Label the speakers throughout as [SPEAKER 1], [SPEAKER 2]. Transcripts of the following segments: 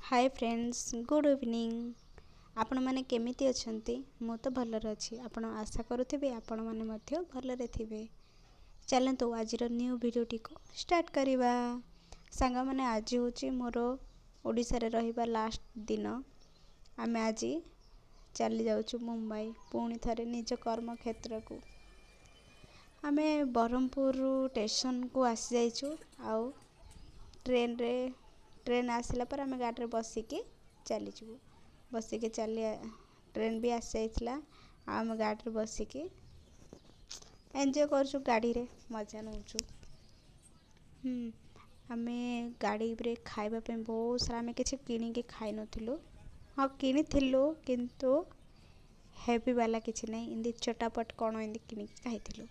[SPEAKER 1] Hi friends good evening. आपण माने केमिति अछंती? मु तो भलरे अछि। आपण आशा करूथिबे आपण माने मध्य भलरे थिबे। चलंतु आजिर न्यू वीडियोटी को स्टार्ट करिबा। सांगा माने आज होची मोर ओडिसा रे रहिबा लास्ट दिन। आमे आजी चली जाउछु मुंबई पुणी थरे निज कर्म क्षेत्र को। आमे ब्रह्मपुर स्टेशन को आसी जाइछु। आउ ट्रेन आसला पर आम गाड़ी रे बसिकी चलीजु। बसिकी चली ट्रेन भी आसी जाइथिला। आम गाड़ी रे बसिकी एंजॉय करछु, गाड़ी रे मजा नउछु। आमे गाड़ी रे खाइबा पे बहुत सारा आमे किछि किनी के खाइ नथिलु। हाँ किनी थिलु किंतु हेवी वाला किछि नै, इंदी चटापट कोन इंदी किनी खाइथिलु।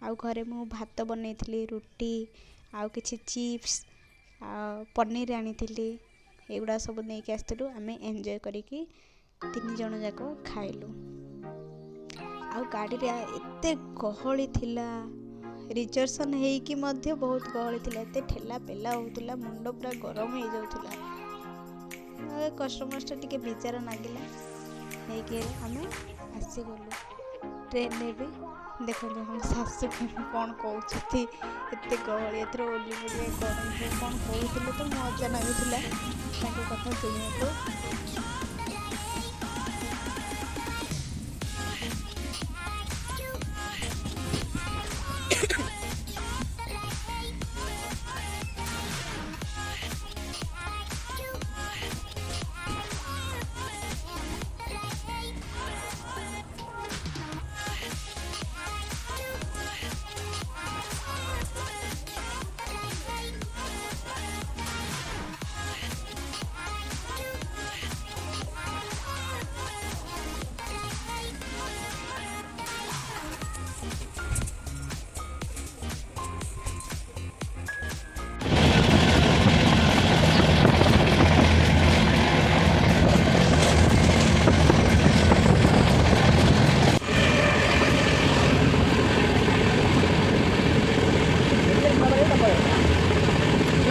[SPEAKER 1] आउ घरे मु भात बनैथिली, रोटी आउ किछि चिप्स आ पनीर आनीथिली। एगुड़ा सब नहीं के आसथिलु। आमे एंजॉय करिकी तीन जण जाको खाइलु। आउ गाड़ी रे एते गहली थिला, रिजर्वेशन हेइकी मध्य बहुत गहली थिला। एते ठेला पेला होतुला, मुंडो पूरा गरम हे जाउथुला। कस्टमर टिके बेजार नागिला हेइके आमे आसी गलु। ट्रेन रे भी देखो हम सासु कौन कहते एत गहली एथर ओली बोली कौन कहते तो मजा लगुला कथा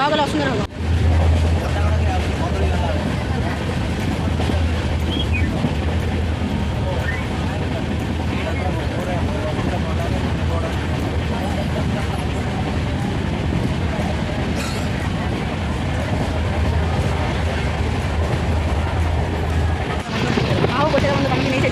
[SPEAKER 1] शुणा। असुंदर हम गोटे नहीं से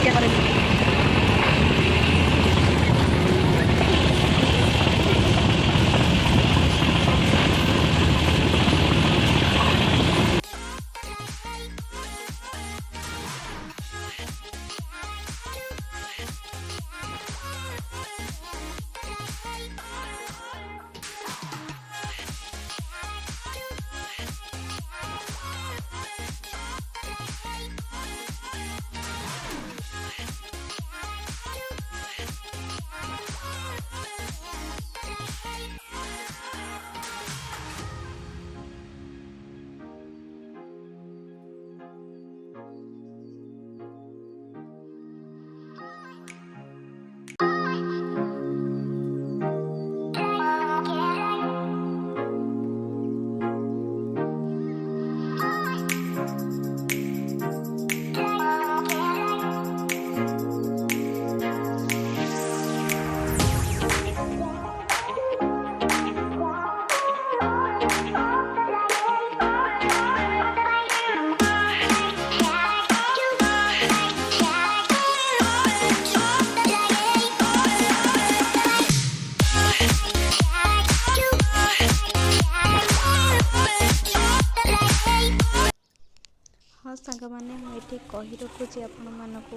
[SPEAKER 1] सांग मैंने मुझे कही रखुची आपण मानक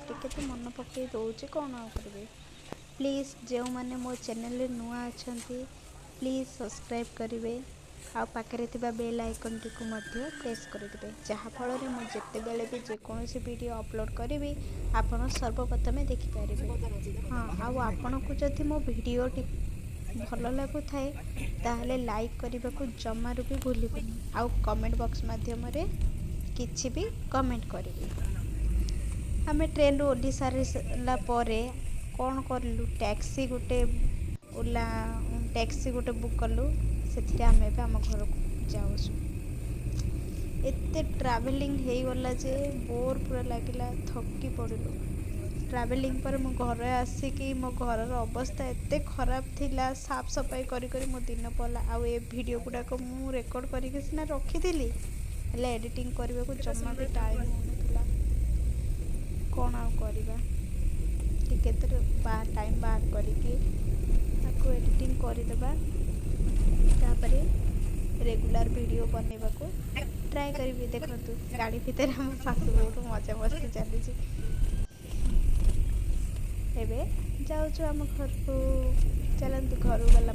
[SPEAKER 1] टिके तो मन पकई दौचे कौन आ करेंगे। प्लीज़ जो मैंने मो चैनल रे नुआ अच्छा प्लीज़ सब्सक्राइब करेंगे। आ पाखे बेल आइकन टी को प्रेस करेंगे जहाँफल मुझे बेले भी जेकोसी वीडियो अपलोड करी आपड़ सर्वप्रथमे देखिपारे। हाँ आपण को जदि मो वीडियो भल लगु थाए लाइक करने को जमारू भी भूलबनी। आउ कमेंट बॉक्स माध्यम किछि भी कमेंट करेंगे। आमे ट्रेन रो ओडिशा ला परे कौन करलु टैक्सी गोटे ओला टैक्सी गोटे बुक कलु से आम घर को जाऊँ। एते ट्रावेलिंग हो गला जे बोर पूरा लगिला थकी पड़ू ट्रावेलिंग पर मो घर आसिकी मो घर अवस्था एते खराब थिला साफ सफाई करी करी मो दिन पला आउ ए वीडियो गुड़ाक मु रेकर्ड करके सिना रखी एडिटिंग करने को जमा भी टाइम होनुला कौन आउ करवा टाइम बाहर करके एडिटिंग करदेबा तापर रेगुलर वीडियो बनैबा को ट्राए करी देखु गाड़ी भितर हम सासू बहुत मजा मस्ती चली एबे जाऊँ आम घर को चलतु घर गला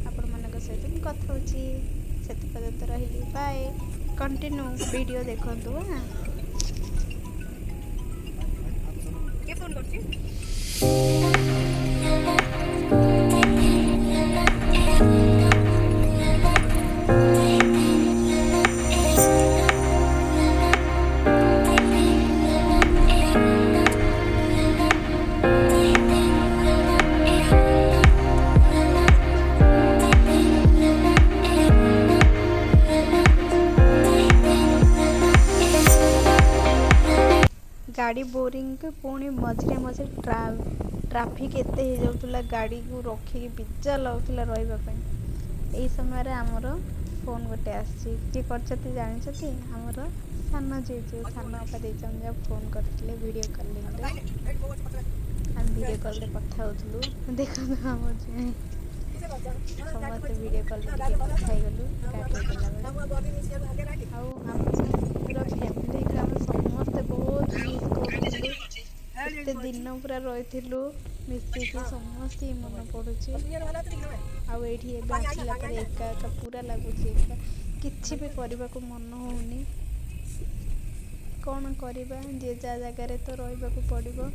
[SPEAKER 1] आपण मान सहित मुझे कथा होची से पर्यंत रही बाय कंटिन्यू वीडियो देखु हाँ गाड़ी बोरिंग के पुणी मझे मझे ट्राफिक एते हो जाउतला गाड़ी को रखिकी बिजा लगुला रही यही समय आमर फोन गोटे आसी करछती जानी आमर सान जी सान बापा देते फोन करते वीडियो कॉलिंग हम वीडियो कॉल कथा होलु देखो आम समस्त वीडियो कॉल कथा गलु पूरा फैमिली समस्ते बहुत मिस करूँ एते दिन पूरा रही मिसिकी समस्ते मन पड़ुची आठी आसला एका एका पूरा लगुच किसी भी करने को मन होनी कौन करवा जे जा जगार तो रही पड़ो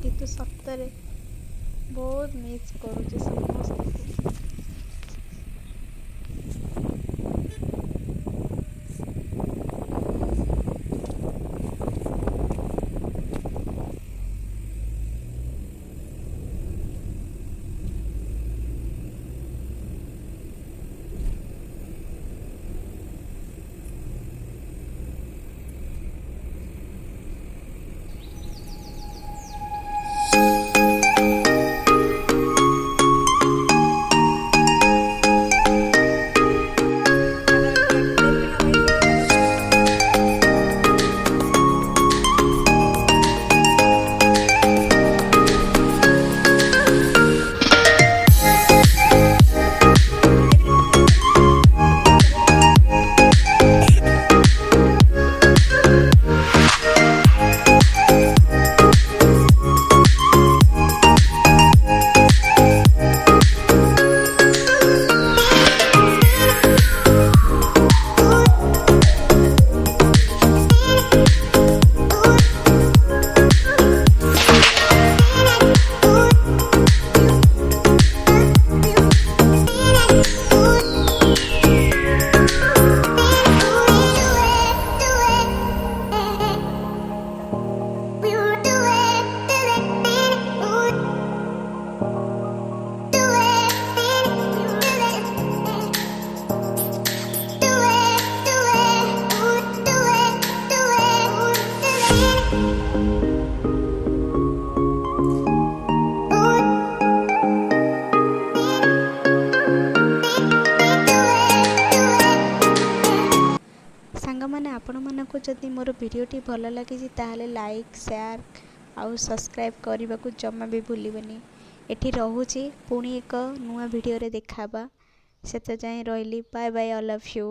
[SPEAKER 1] किंतु सप्ताह बहुत मिस करुचे समस्त आपण मानक जदि मोर वीडियोटी भल लगी ताहले लाइक शेयर आउ सब्सक्राइब करने को जमा भी भूलबनी एठी रहूची पुणी एक नुआ वीडियो रे देखाबा से तो जाए रही bye bye all of you.